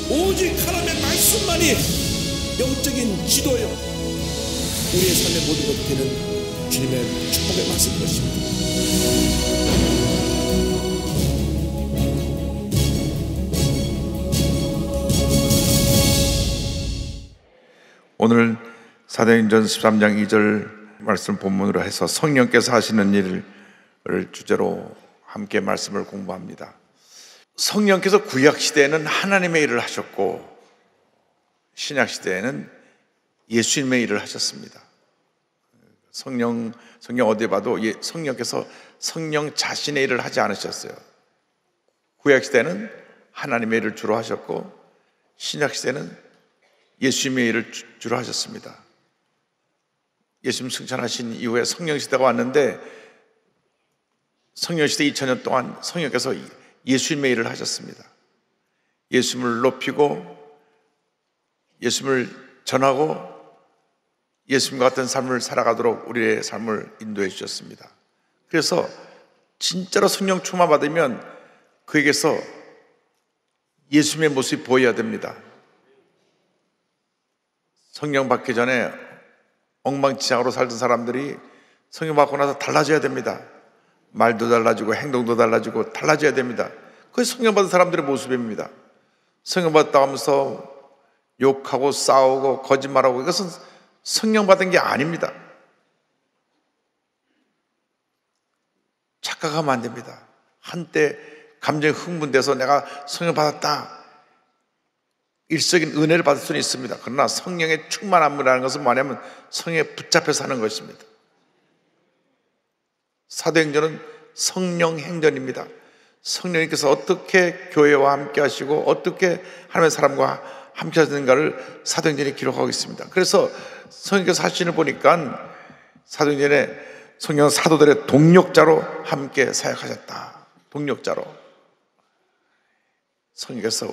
오직 하나님의 말씀만이 영적인 지도요, 우리의 삶의 모든 것이 되는 주님의 축복의 말씀인 것입니다. 오늘 사도행전 13장 2절 말씀 본문으로 해서 성령께서 하시는 일을 주제로 함께 말씀을 공부합니다. 성령께서 구약시대에는 하나님의 일을 하셨고 신약시대에는 예수님의 일을 하셨습니다. 성령 어디에 봐도 성령께서 성령 자신의 일을 하지 않으셨어요. 구약시대는 하나님의 일을 주로 하셨고 신약시대는 예수님의 일을 주로 하셨습니다. 예수님 승천하신 이후에 성령시대가 왔는데 성령시대 2000년 동안 성령께서 예수님의 일을 하셨습니다. 예수님을 높이고 예수님을 전하고 예수님과 같은 삶을 살아가도록 우리의 삶을 인도해 주셨습니다. 그래서 진짜로 성령 충만 받으면 그에게서 예수님의 모습이 보여야 됩니다. 성령 받기 전에 엉망진창으로 살던 사람들이 성령 받고 나서 달라져야 됩니다. 말도 달라지고 행동도 달라지고 달라져야 됩니다. 그게 성령 받은 사람들의 모습입니다. 성령 받았다 하면서 욕하고 싸우고 거짓말하고, 이것은 성령 받은 게 아닙니다. 착각하면 안 됩니다. 한때 감정이 흥분돼서 내가 성령 받았다, 일적인 은혜를 받을 수는 있습니다. 그러나 성령의 충만함이라는 것은 뭐냐면 성령에 붙잡혀 사는 것입니다. 사도행전은 성령 행전입니다. 성령님께서 어떻게 교회와 함께 하시고 어떻게 하나님의 사람과 함께 하시는가를 사도행전에 기록하고 있습니다. 그래서 성령께서 하시는 걸 보니까 사도행전에 성령 사도들의 동력자로 함께 사역하셨다. 동력자로 성령께서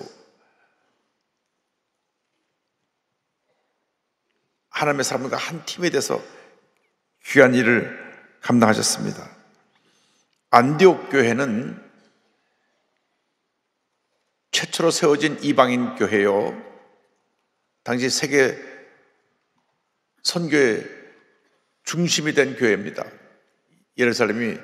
하나님의 사람과 한 팀에 대해서 귀한 일을 감당하셨습니다. 안디옥 교회는 최초로 세워진 이방인 교회요, 당시 세계 선교의 중심이 된 교회입니다. 예루살렘이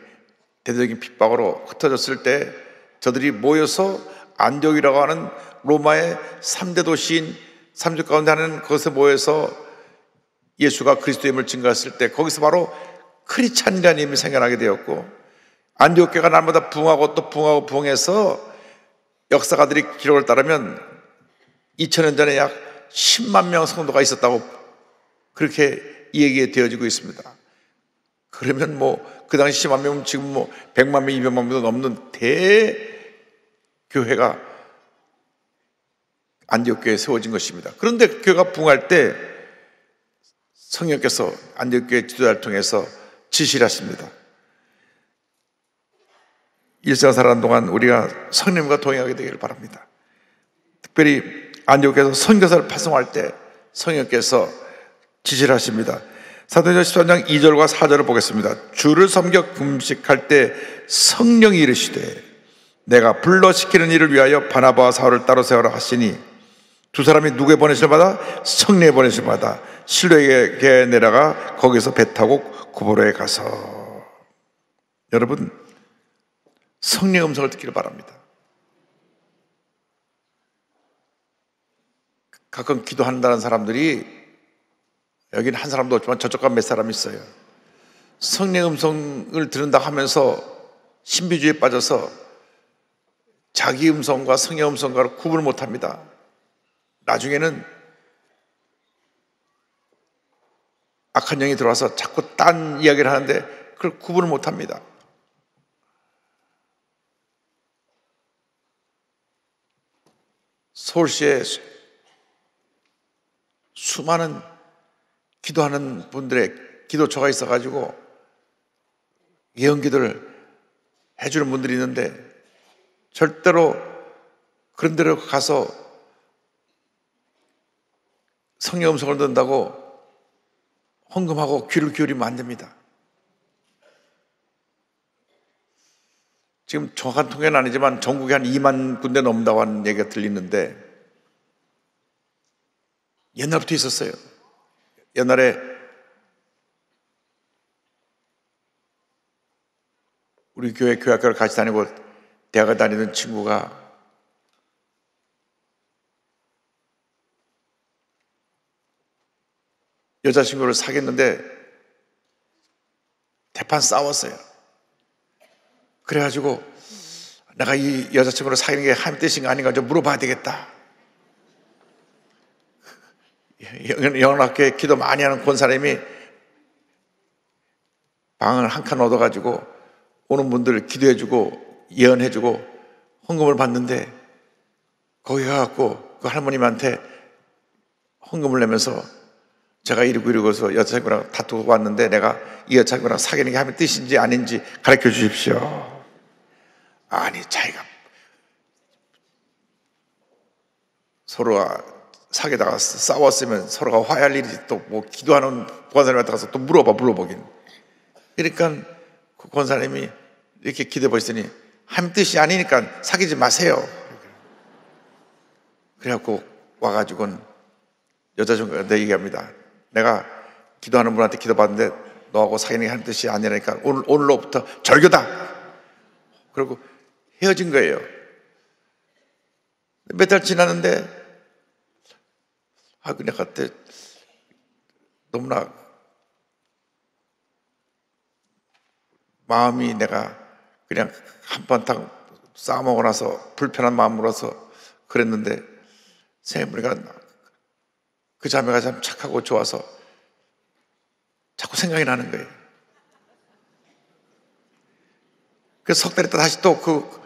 대대적인 핍박으로 흩어졌을 때 저들이 모여서 안디옥이라고 하는 로마의 3대 도시인 3주 가운데 하는 그것에 모여서 예수가 그리스도의 힘을 증거했을 때 거기서 바로 크리스찬이라는 이름이 생겨나게 되었고, 안디옥 교회가 날마다 부흥하고 또 부흥하고 부흥해서 역사가들이 기록을 따르면 2000년 전에 약 10만 명 성도가 있었다고 그렇게 얘기되어지고 있습니다. 그러면 그 당시 10만 명은 지금 100만 명, 200만 명도 넘는 대교회가 안디옥 교회에 세워진 것입니다. 그런데 그 교회가 부흥할 때 성령께서 안디옥 교회 지도자를 통해서 지시를 하십니다. 일생을 살아가는 동안 우리가 성령님과 동행하게 되기를 바랍니다. 특별히 안디옥에서 선교사를 파송할 때 성령께서 지시를 하십니다. 사도행전 13장 2절과 4절을 보겠습니다. 주를 섬겨 금식할 때 성령이 이르시되 내가 불러시키는 일을 위하여 바나바와 사울을 따로 세우라 하시니 두 사람이 누구의 보내심을 받아? 성령의 보내심을 받아 실로에게 내려가 거기서 배 타고 구보로에 가서. 여러분, 성령의 음성을 듣기를 바랍니다. 가끔 기도한다는 사람들이 여기는 한 사람도 없지만 저쪽 가면 몇 사람 있어요. 성령의 음성을 들은다 하면서 신비주의에 빠져서 자기 음성과 성령의 음성과를 구분을 못합니다. 나중에는 악한 영이 들어와서 자꾸 딴 이야기를 하는데 그걸 구분을 못합니다. 서울시에 수많은 기도하는 분들의 기도처가 있어가지고 예언기도를 해주는 분들이 있는데 절대로 그런 데로 가서 성령 음성을 듣는다고 헌금하고 귀를 기울이면 안 됩니다. 지금 정확한 통계는 아니지만 전국에 한 2만 군데 넘는다고 하는 얘기가 들리는데 옛날부터 있었어요. 옛날에 우리 교회 교회학교를 같이 다니고 대학을 다니던 친구가 여자친구를 사귀었는데 대판 싸웠어요. 그래가지고 내가 이 여자친구를 사귀는 게 하나님 뜻인가 아닌가 좀 물어봐야 되겠다. 영락교회 기도 많이 하는 권사님이 방을 한 칸 얻어가지고 오는 분들 기도해주고 예언해주고 헌금을 받는데 거기 가갖고 그 할머님한테 헌금을 내면서 제가 이러고서 여자친구랑 다투고 왔는데 내가 이 여자친구랑 사귀는 게 하나님 뜻인지 아닌지 가르쳐 주십시오. 아니 자기가 서로가 사귀다가 싸웠으면 서로가 화해할 일이 또 뭐 기도하는 권사님한테 가서 또 물어보긴. 그러니까 그 권사님이 이렇게 기도해 보시더니 하나님 뜻이 아니니까 사귀지 마세요. 그래갖고 와가지고는 여자친구한테 얘기합니다. 내가 기도하는 분한테 기도받는데 너하고 사귀는 게 하나님 뜻이 아니라니까 오늘로부터 절교다. 그리고 헤어진 거예요. 몇 달 지났는데 내가 그때 너무나 마음이 내가 그냥 한바탕 싸먹고 나서 불편한 마음으로서 그랬는데 생각해보니까 그 자매가 참 착하고 좋아서 자꾸 생각이 나는 거예요. 그래서 석 달 있다 다시 또 그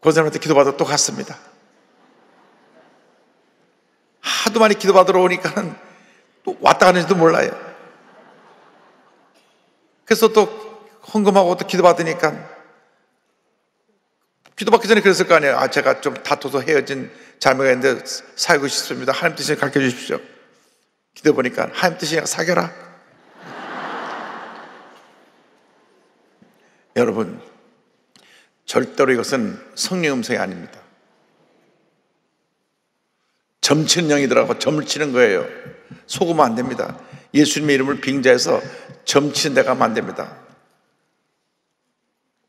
권사님한테 기도받으러 또 갔습니다. 하도 많이 기도받으러 오니까는 또 왔다 가는지도 몰라요. 그래서 또 헌금하고 또 기도받으니까 기도받기 전에 그랬을 거 아니에요. 제가 좀 다투서 헤어진 자매가 있는데 사귀고 싶습니다. 하나님 뜻을 가르쳐 주십시오. 기도해보니까 하나님 뜻이니까 사귀어라. 여러분, 절대로 이것은 성령 음성이 아닙니다. 점치는 영이더라고. 점을 치는 거예요. 속으면 안 됩니다. 예수님의 이름을 빙자해서 점치는 데가 하면 안 됩니다.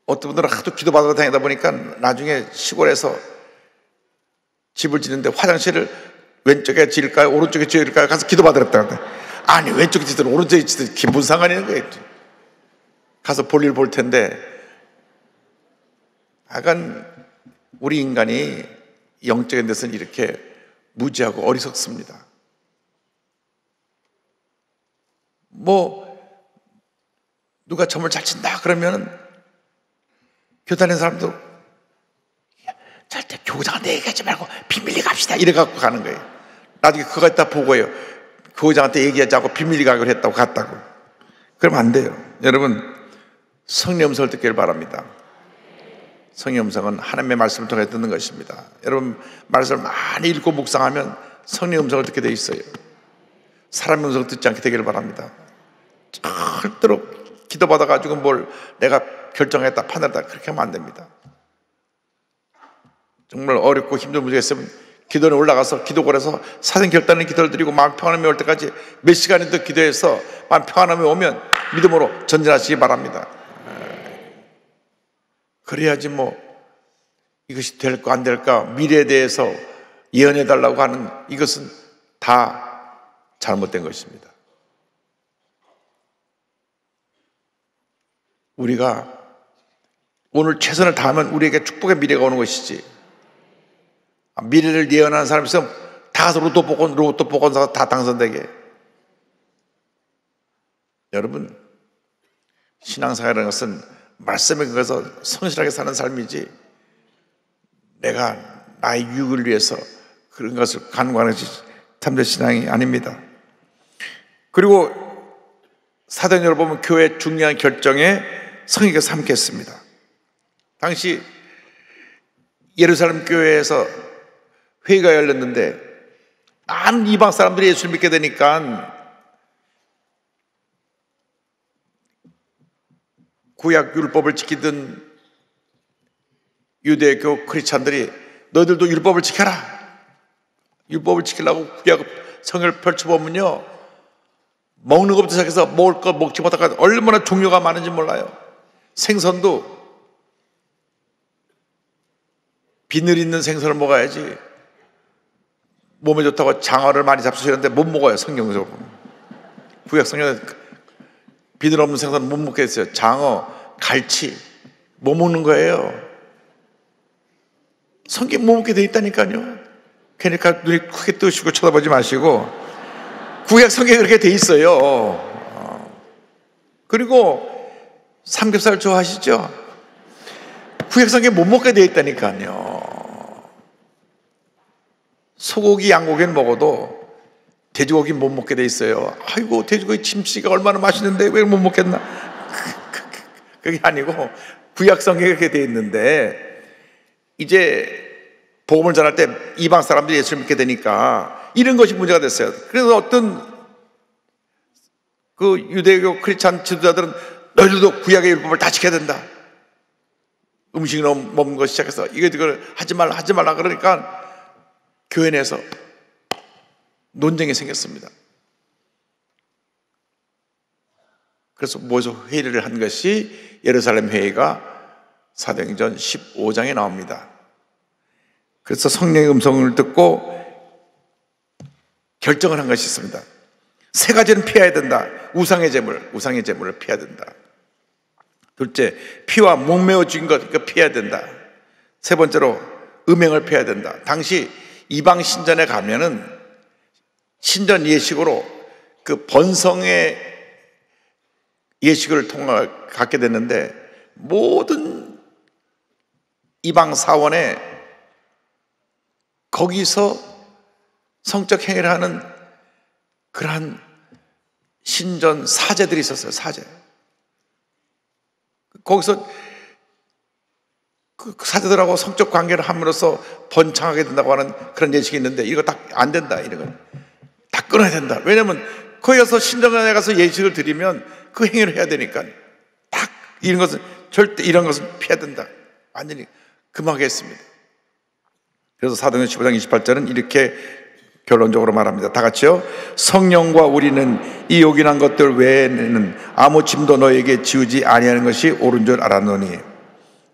어떤 분들은 하도 기도받으러 다니다 보니까 나중에 시골에서 집을 짓는데 화장실을 왼쪽에 지을까요? 오른쪽에 지을까요? 가서 기도받으랬다. 아니 왼쪽에 지든 오른쪽에 지든 기분 상관이 있는 거예요. 가서 볼일 볼 텐데 약간 우리 인간이 영적인 데서는 이렇게 무지하고 어리석습니다. 누가 점을 잘 친다 그러면은 교회 다니는 사람도 절대 교장한테 얘기하지 말고 비밀리 갑시다 이래갖고 가는 거예요. 나중에 그거 갖다 보고요. 교장한테 얘기하지 않고 비밀리 가기로 했다고 갔다고. 그러면 안 돼요. 여러분, 성령 음성을 듣기를 바랍니다. 성령 음성은 하나님의 말씀을 통해 듣는 것입니다. 여러분, 말씀을 많이 읽고 묵상하면 성령 음성을 듣게 돼 있어요. 사람의 음성을 듣지 않게 되기를 바랍니다. 절대로 기도받아가지고 뭘 내가 결정했다 판단했다 그렇게 하면 안 됩니다. 정말 어렵고 힘든 문제가 있으면 기도에 올라가서 기도골에서 사생 결단의 기도를 드리고 마음 평안함이 올 때까지 몇 시간이든 기도해서 마음 평안함이 오면 믿음으로 전진하시기 바랍니다. 그래야지 이것이 될까 안 될까 미래에 대해서 예언해달라고 하는 이것은 다 잘못된 것입니다. 우리가 오늘 최선을 다하면 우리에게 축복의 미래가 오는 것이지, 미래를 예언하는 사람이 있으면 다 가서 로또 복권사가 다 당선되게. 여러분, 신앙생활이라는 것은 말씀에 근거해서 성실하게 사는 삶이지 내가 나의 유익을 위해서 그런 것을 간과하는 것이 참된 신앙이 아닙니다. 그리고 사도행전을 보면 교회의 중요한 결정에 성령께서 함께 했습니다. 당시 예루살렘 교회에서 회의가 열렸는데 많은 이방 사람들이 예수를 믿게 되니까 구약 율법을 지키던 유대교 크리스찬들이 너희들도 율법을 지켜라. 율법을 지키려고 구약 성경을 펼쳐보면요, 먹는 것부터 시작해서 먹을 것 먹지 못할까 얼마나 종류가 많은지 몰라요. 생선도 비늘 있는 생선을 먹어야지, 몸에 좋다고 장어를 많이 잡수시는데 못 먹어요. 성경적으로 구약 성경에 비늘 없는 생선은 못 먹겠어요. 장어, 갈치 못 먹는 거예요. 성경 못 먹게 돼 있다니까요. 그러니까 눈이 크게 뜨시고 쳐다보지 마시고, 구약 성경에 그렇게 돼 있어요. 그리고 삼겹살 좋아하시죠? 구약 성경에 못 먹게 돼 있다니까요. 소고기, 양고기는 먹어도 돼지고기는 못 먹게 돼 있어요. 아이고, 돼지고기 김치가 얼마나 맛있는데 왜 못 먹겠나? 그게 아니고 구약 성경에 그렇게 돼 있는데, 이제 복음을 전할 때 이방 사람들이 예수를 믿게 되니까 이런 것이 문제가 됐어요. 그래서 어떤 그 유대교 크리스찬 지도자들은 너희들도 구약의 율법을 다 지켜야 된다. 음식을 먹는 것 시작해서 이걸 하지 말라 그러니까 교회 내에서 논쟁이 생겼습니다. 그래서 모여서 회의를 한 것이 예루살렘 회의가 사도행전 15장에 나옵니다. 그래서 성령의 음성을 듣고 결정을 한 것이 있습니다. 세 가지는 피해야 된다. 우상의 제물을 피해야 된다. 둘째, 피와 목매어 죽인 것, 피해야 된다. 세 번째로, 음행을 피해야 된다. 당시 이방 신전에 가면은 신전 예식으로 그 번성의 예식을 갖게 됐는데, 모든 이방 사원에 거기서 성적 행위를 하는 그러한 신전 사제들이 있었어요. 사제. 거기서 그 사제들하고 성적 관계를 함으로써 번창하게 된다고 하는 그런 예식이 있는데, 이거 다 안 된다. 이런 건 다 끊어야 된다. 왜냐하면 거기 가서 신전에 가서 예식을 드리면 그 행위를 해야 되니까, 딱 이런 것은 절대 이런 것은 피해야 된다. 완전히 금하게 했습니다. 그래서 사도행전 15장 28절은 이렇게 결론적으로 말합니다. 다 같이요. 성령과 우리는 이 요긴한 것들 외에는 아무 짐도 너에게 지우지 아니하는 것이 옳은 줄 알았노니.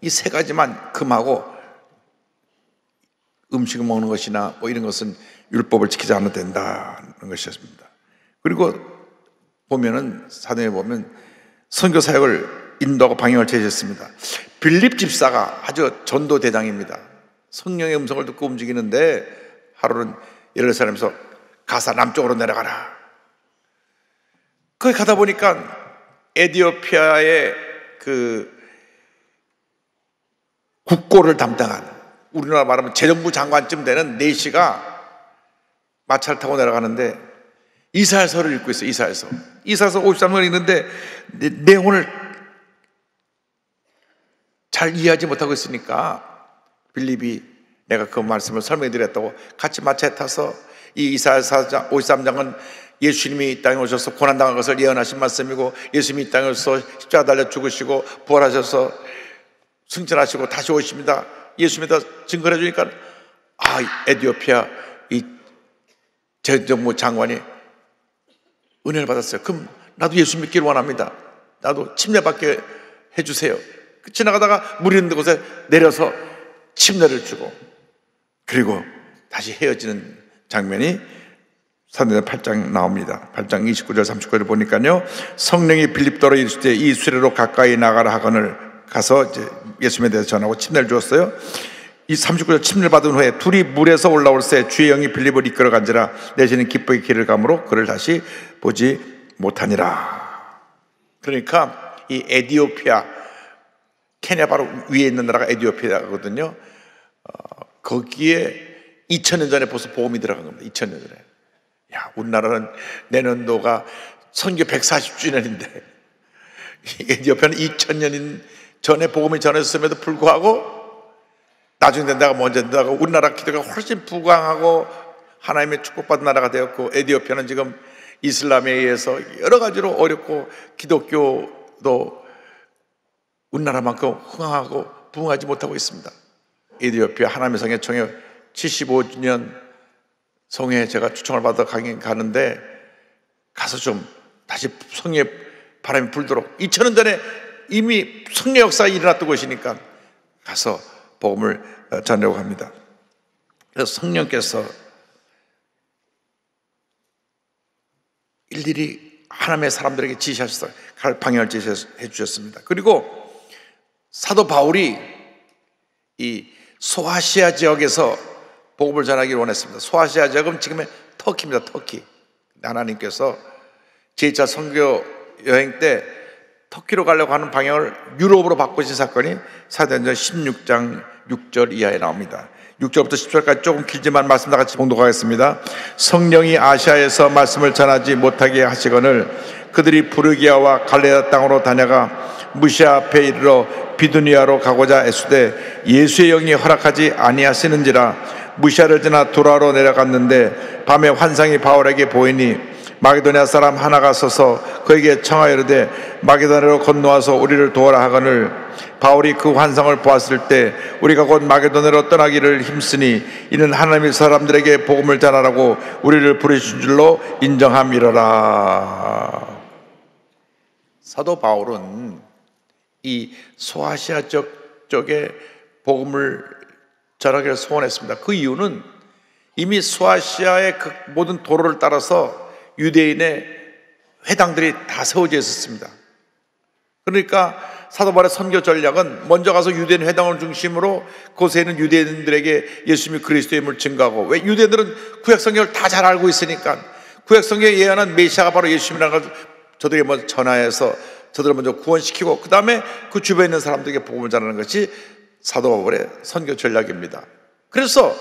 이 세 가지만 금하고, 음식을 먹는 것이나 뭐 이런 것은 율법을 지키지 않아도 된다는 것이었습니다. 그리고 보면은 사도에 보면 선교 사역을 인도하고 방향을 제시했습니다. 빌립 집사가 아주 전도 대장입니다. 성령의 음성을 듣고 움직이는데, 하루는 예루살렘에서 가사 남쪽으로 내려가라. 거기 가다 보니까 에티오피아의 그 국고를 담당한, 우리나라 말하면 재정부 장관쯤 되는 네시가 마차를 타고 내려가는데 이사야서를 읽고 있어요. 이사야서 53장을 읽는데 내용을 잘 이해하지 못하고 있으니까 빌립이 내가 그 말씀을 설명해 드렸다고 같이 마차에 타서, 이 이사야서 53장은 예수님이 이 땅에 오셔서 고난당한 것을 예언하신 말씀이고, 예수님이 이 땅에 오셔서 십자가 달려 죽으시고 부활하셔서 승천하시고 다시 오십니다. 예수님에 다 증거해 주니까, 에티오피아 이 재정부 장관이 은혜를 받았어요. 그럼 나도 예수 믿기를 원합니다. 나도 침례받게 해주세요. 지나가다가 물 있는 곳에 내려서 침례를 주고, 그리고 다시 헤어지는 장면이 사도행전 8장 나옵니다. 8장 29절 39절 보니까요, 성령이 빌립더로 이르실 때 이 수레로 가까이 나가라 하거늘 가서 이제 예수님에 대해서 전하고 침례를 주었어요. 이 39절 침례를 받은 후에 둘이 물에서 올라올새 주의 영이 빌립을 이끌어 간지라 내지는 기쁘게 길을 가므로 그를 다시 보지 못하니라. 그러니까 이 에티오피아, 케냐 바로 위에 있는 나라가 에티오피아거든요. 거기에 2000년 전에 벌써 복음이 들어간 겁니다. 2000년 전에. 우리나라는 내년도가 선교 140주년인데 에티오피아는 2000년 전에 복음이 전해졌음에도 불구하고 나중에 된다가 먼저 된다가 우리나라 기도가 훨씬 부강하고 하나님의 축복받은 나라가 되었고, 에티오피아는 지금 이슬람에 의해서 여러 가지로 어렵고 기독교도 우리나라만큼 흥황하고 부흥하지 못하고 있습니다. 에티오피아 하나님의 성회 75주년 성회에 제가 초청을 받아 가는데 가서 좀 다시 성령의 바람이 불도록 2000년 전에 이미 성령 역사가 일어났던 곳이니까 가서 복음을 전하려고 합니다. 그래서 성령께서 일일이 하나님의 사람들에게 지시하셔서 갈 방향을 지시해 주셨습니다. 그리고 사도 바울이 이 소아시아 지역에서 복음을 전하기를 원했습니다. 소아시아 지역은 지금의 터키입니다. 터키. 하나님께서 제2차 선교 여행 때 터키로 가려고 하는 방향을 유럽으로 바꾸신 사건이 사도행전 16장 6절 이하에 나옵니다. 6절부터 10절까지 조금 길지만 말씀 다 같이 봉독하겠습니다. 성령이 아시아에서 말씀을 전하지 못하게 하시거늘 그들이 부르기아와 갈레아 땅으로 다녀가 무시아 앞에 이르러 비두니아로 가고자 애쓰되 예수의 영이 허락하지 아니하시는지라 무시아를 지나 두라로 내려갔는데 밤에 환상이 바울에게 보이니 마게도냐 사람 하나가 서서 그에게 청하여 이르되 마게도냐로 건너와서 우리를 도와라 하거늘 바울이 그 환상을 보았을 때 우리가 곧 마게도냐로 떠나기를 힘쓰니 이는 하나님의 사람들에게 복음을 전하라고 우리를 부르신 줄로 인정함이로라. 사도 바울은 이 소아시아 쪽에 복음을 전하기를 소원했습니다. 그 이유는 이미 소아시아의 그 모든 도로를 따라서 유대인의 회당들이 다 세워져 있었습니다. 그러니까 사도 바울의 선교 전략은 먼저 가서 유대인 회당을 중심으로 그곳에 있는 유대인들에게 예수님이 그리스도의 힘을 증거하고, 왜 유대인들은 구약 성경을 다 잘 알고 있으니까 구약 성경에 예언한 메시아가 바로 예수님이라는 걸 저들에게 먼저 전하여서 저들을 먼저 구원시키고 그 다음에 그 주변에 있는 사람들에게 복음을 전하는 것이 사도 바울의 선교 전략입니다. 그래서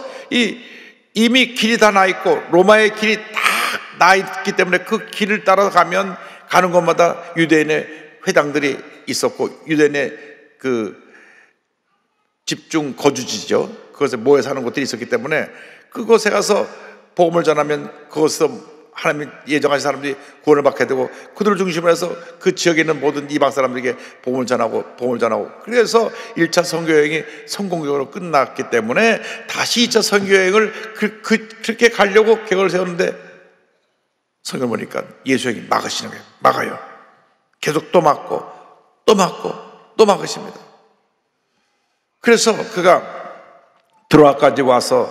이미 길이 다 나 있고 로마의 길이 다 나 있기 때문에 그 길을 따라 가면 가는 곳마다 유대인의 회당들이 있었고 유대인의 그 집중 거주지죠. 그것에 모여 사는 곳들이 있었기 때문에 그곳에 가서 복음을 전하면 그곳에서 하나님이 예정하신 사람들이 구원을 받게 되고 그들을 중심으로 해서 그 지역에 있는 모든 이방 사람들에게 복음을 전하고 그래서 1차 선교여행이 성공적으로 끝났기 때문에 다시 2차 선교여행을 그렇게 가려고 계획을 세웠는데 성경 보니까 예수님이 막으시는 거예요. 막아요. 계속 또 막고 또 막고 또 막으십니다. 그래서 그가 드로아까지 와서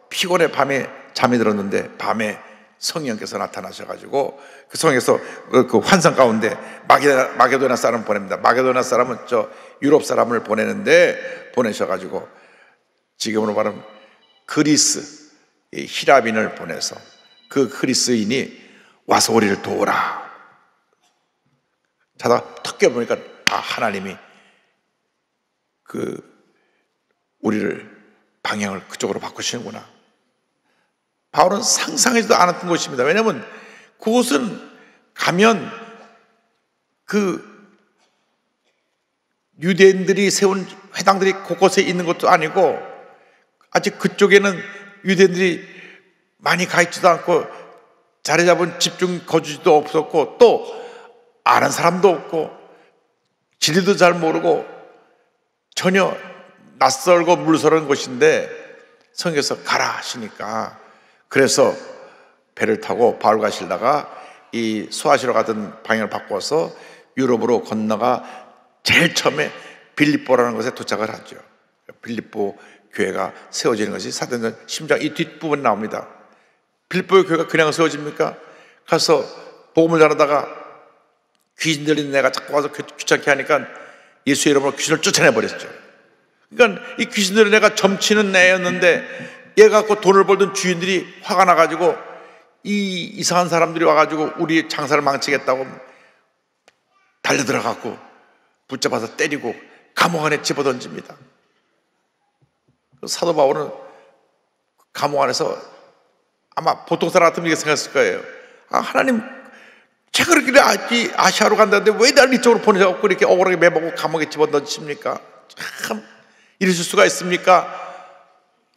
피곤해 밤에 잠이 들었는데 밤에 성령께서 나타나셔가지고 그 성에서 그 환상 가운데 마게도나 사람을 보냅니다. 마게도나 사람은 저 유럽 사람을 보내셔가지고 지금으로 말하면 그리스 히라빈을 보내서 그 그리스인이 와서 우리를 도우라. 자다 턱 깨보니까 하나님이 우리를 방향을 그쪽으로 바꾸시는구나. 바울은 상상하지도 않았던 곳입니다. 왜냐하면 그곳은 가면 그 유대인들이 세운 회당들이 곳곳에 있는 것도 아니고 아직 그쪽에는 유대인들이 많이 가 있지도 않고 자리 잡은 집중 거주지도 없었고 또 아는 사람도 없고 지리도 잘 모르고 전혀 낯설고 물서른 곳인데 성경에서 가라 하시니까 그래서 배를 타고 바울과 실라가 이 소아시로 가던 방향을 바꿔서 유럽으로 건너가 제일 처음에 빌립보라는 곳에 도착을 하죠. 빌립보 교회가 세워지는 것이 사도행전 10장 이 뒷부분에 나옵니다. 빌립보의 교회가 그냥 세워집니까? 가서 복음을 전하다가 귀신 들린 애가 자꾸 와서 귀찮게 하니까 예수의 이름으로 귀신을 쫓아내버렸죠. 그러니까 이 귀신 들린 애가 점치는 애였는데 얘 갖고 돈을 벌던 주인들이 화가 나가지고 이 이상한 사람들이 와가지고 우리 장사를 망치겠다고 달려들어가고 붙잡아서 때리고 감옥 안에 집어던집니다. 사도 바울은 감옥 안에서 아마 보통 사람 같으면 이렇게 생각했을 거예요. 하나님 제가 그렇게 아시아로 간다는데 왜 나를 이쪽으로 보내셔서 이렇게 억울하게 매보고 감옥에 집어던지십니까? 참 이러실 수가 있습니까?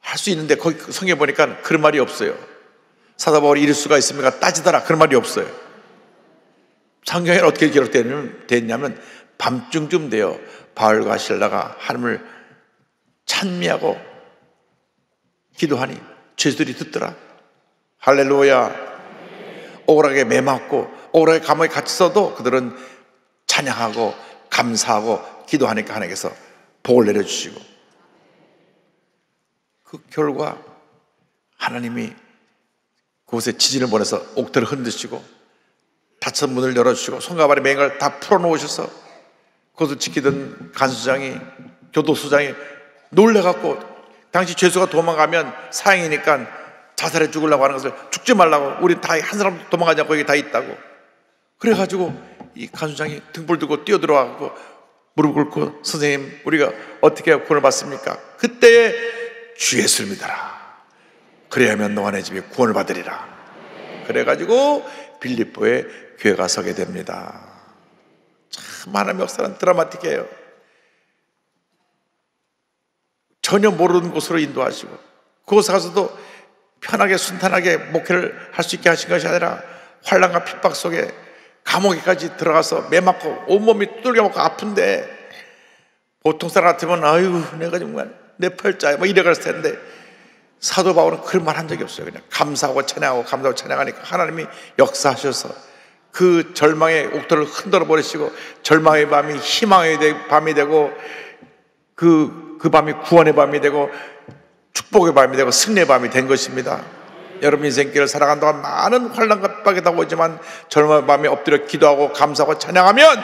할 수 있는데 거기 성경에 보니까 그런 말이 없어요. 사도 바울이 이럴 수가 있습니까? 따지더라 그런 말이 없어요. 성경에 어떻게 기록됐냐면 밤중쯤 되어 바울과 실라가 하나님을 찬미하고 기도하니 죄수들이 듣더라. 할렐루야. 억울하게 매맞고 억울하게 감옥에 갇혔어도 그들은 찬양하고 감사하고 기도하니까 하나님께서 복을 내려주시고, 그 결과 하나님이 그곳에 지진을 보내서 옥들을 흔드시고 닫힌 문을 열어주시고 손과 발의 맹을 다 풀어놓으셔서 그것을 지키던 간수장이, 교도소장이 놀래갖고, 당시 죄수가 도망가면 사형이니까 자살해 죽으려고 하는 것을 죽지 말라고, 우린 다 한 사람도 도망가지 않고 여기 다 있다고. 그래가지고 이 간수장이 등불 들고 뛰어들어가고 무릎 꿇고, 선생님 우리가 어떻게 해야 구원을 받습니까? 그때에 주 예수를 믿어라. 그래야만 너와 내 집이 구원을 받으리라. 그래가지고 빌립보에 교회가 서게 됩니다. 참 하나님의 역사는 드라마틱해요. 전혀 모르는 곳으로 인도하시고, 그곳에 가서도 편하게 순탄하게 목회를 할 수 있게 하신 것이 아니라 환난과 핍박 속에 감옥에까지 들어가서 매맞고 온몸이 두들겨 맞고 아픈데, 보통 사람 같으면 아유 내가 정말 내 팔자야 뭐 이래갈 텐데, 사도 바울은 그런 말 한 적이 없어요. 그냥 감사하고 찬양하고 감사하고 찬양하니까 하나님이 역사하셔서 그 절망의 옥토를 흔들어 버리시고, 절망의 밤이 희망의 밤이 되고, 그 밤이 구원의 밤이 되고 축복의 밤이 되고 승리의 밤이 된 것입니다. 여러분 인생길을 살아간 동안 많은 환난과 핍박이 다가오지만 절망의 밤에 엎드려 기도하고 감사하고 찬양하면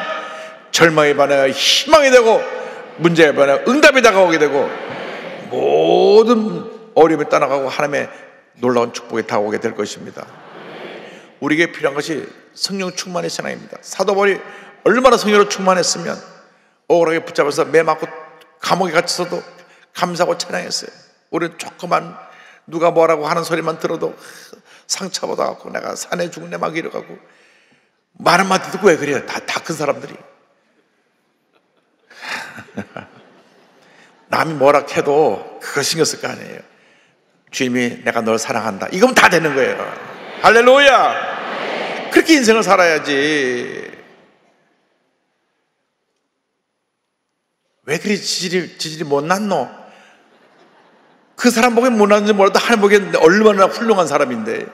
절망의 밤에 희망이 되고 문제의 밤에 응답이 다가오게 되고 모든 어려움이 떠나가고 하나님의 놀라운 축복이 다가오게 될 것입니다. 우리에게 필요한 것이 성령 충만의 신앙입니다. 사도 바울이 얼마나 성령으로 충만했으면 억울하게 붙잡아서 매맞고 감옥에 갇혀서도 감사하고 찬양했어요. 우리는 조그만 누가 뭐라고 하는 소리만 들어도 상처받아갖고 내가 산에 죽네 막 이러가고 말 한마디 듣고 왜 그래요? 다 큰 사람들이. 남이 뭐라 해도 그거 신경 쓸 거 아니에요. 주님이 내가 널 사랑한다, 이거면 다 되는 거예요. 할렐루야. 그렇게 인생을 살아야지. 왜 그리 지질이 못났노? 그 사람 보기엔 못났는지 몰라도 하나님 보기엔 얼마나 훌륭한 사람인데.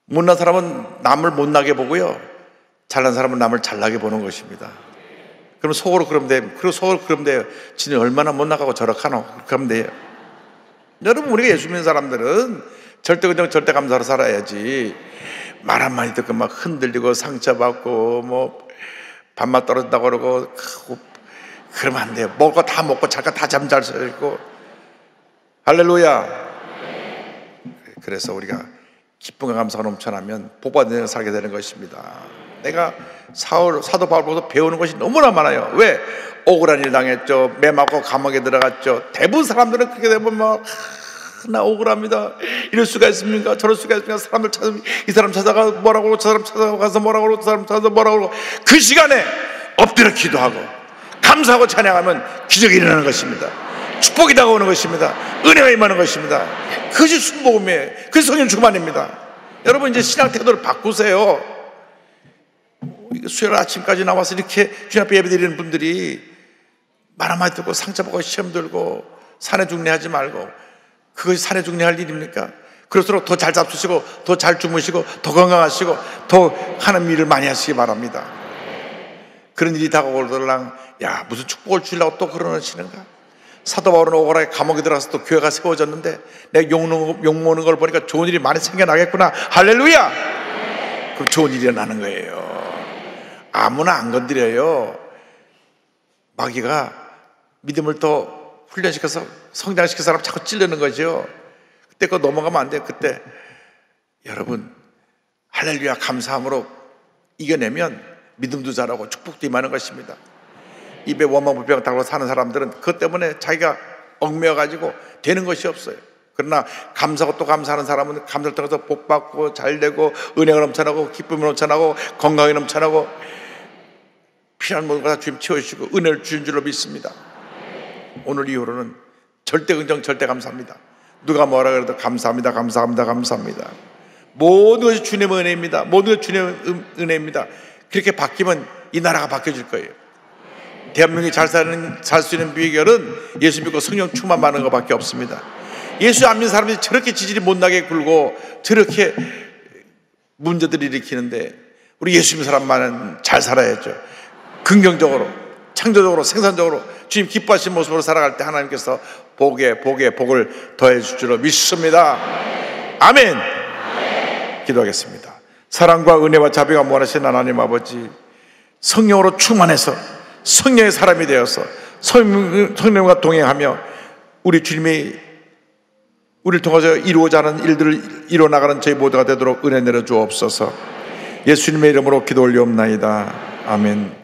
못난 사람은 남을 못나게 보고요, 잘난 사람은 남을 잘나게 보는 것입니다. 그럼 속으로 그러면 돼요. 그리고 속으로 그러면 돼요. 지는 얼마나 못나가고 저렇게하노? 그렇게 하면 돼요. 여러분, 우리가 예수 믿는 사람들은 절대 그냥 절대 감사로 살아야지. 말 한마디 듣고 막 흔들리고 상처받고 뭐 밥맛 떨어진다고 그러고 그러면 안 돼요. 먹을 거 다 먹고 잘 거 다 잠잘 수 있고. 할렐루야. 그래서 우리가 기쁨과 감사가 넘쳐나면 복받은 인생을 살게 되는 것입니다. 내가 사도 바울보다 배우는 것이 너무나 많아요. 왜? 억울한 일 당했죠. 매맞고 감옥에 들어갔죠. 대부분 사람들은 그렇게 되면 막 나 억울합니다. 이럴 수가 있습니까? 저럴 수가 있습니까? 사람들 찾으면 이 사람 찾아가 뭐라고 그러고 저 사람 찾아가서 뭐라고 그러고 저 사람 찾아서 뭐라고 그러고, 그 시간에 엎드려 기도하고 감사하고 찬양하면 기적이 일어나는 것입니다. 축복이 다가오는 것입니다. 은혜가 임하는 것입니다. 그것이 순복음이에요. 그것이 성령 충만입니다. 여러분, 이제 신앙 태도를 바꾸세요. 수요일 아침까지 나와서 이렇게 주님 앞에 예배드리는 분들이 말 한마디 듣고 상처받고 시험 들고 산에 중례하지 말고, 그것이 산에 중례할 일입니까? 그럴수록 더 잘 잡수시고 더 잘 주무시고 더 건강하시고 더 하나님 일을 많이 하시기 바랍니다. 그런 일이 다가오더랑 야, 무슨 축복을 주려고 또 그러시는가? 사도 바울은 억울하게 감옥에 들어가서 또 교회가 세워졌는데 내가 욕먹는 걸 보니까 좋은 일이 많이 생겨나겠구나. 할렐루야. 그럼 좋은 일이 일어나는 거예요. 아무나 안 건드려요. 마귀가 믿음을 더 훈련시켜서 성장시켜서 사람 자꾸 찌르는 거죠. 그때 그거 넘어가면 안 돼요. 그때 여러분 할렐루야 감사함으로 이겨내면 믿음도 자라고 축복도 임하는 것입니다. 입에 원망불평 달고 사는 사람들은 그것 때문에 자기가 얽매여가지고 되는 것이 없어요. 그러나 감사하고 또 감사하는 사람은 감사를 통해서 복받고 잘되고 은혜가 넘쳐나고 기쁨이 넘쳐나고 건강이 넘쳐나고 필요한 모든 걸 다 주님 채워주시고 은혜를 주신 줄로 믿습니다. 오늘 이후로는 절대 긍정 절대 감사합니다. 누가 뭐라 그래도 감사합니다. 감사합니다. 감사합니다. 모든 것이 주님의 은혜입니다. 모든 것이 주님의 은혜입니다. 그렇게 바뀌면 이 나라가 바뀌어질 거예요. 대한민국이 잘 수 있는 비결은 예수 믿고 성령 충만 받는 것밖에 없습니다. 예수 안 믿는 사람들이 저렇게 지질이 못나게 굴고 저렇게 문제들을 일으키는데 우리 예수 믿는 사람만은 잘 살아야죠. 긍정적으로, 창조적으로, 생산적으로 주님 기뻐하시는 모습으로 살아갈 때 하나님께서 복에 복을 더해 줄 줄로 믿습니다. 아멘. 기도하겠습니다. 사랑과 은혜와 자비가 무한하신 하나님 아버지, 성령으로 충만해서 성령의 사람이 되어서 성령과 동행하며 우리 주님이 우리를 통해서 이루어져 하는 일들을 이루어나가는 저희 모두가 되도록 은혜 내려 주옵소서. 예수님의 이름으로 기도 올리옵나이다. 아멘.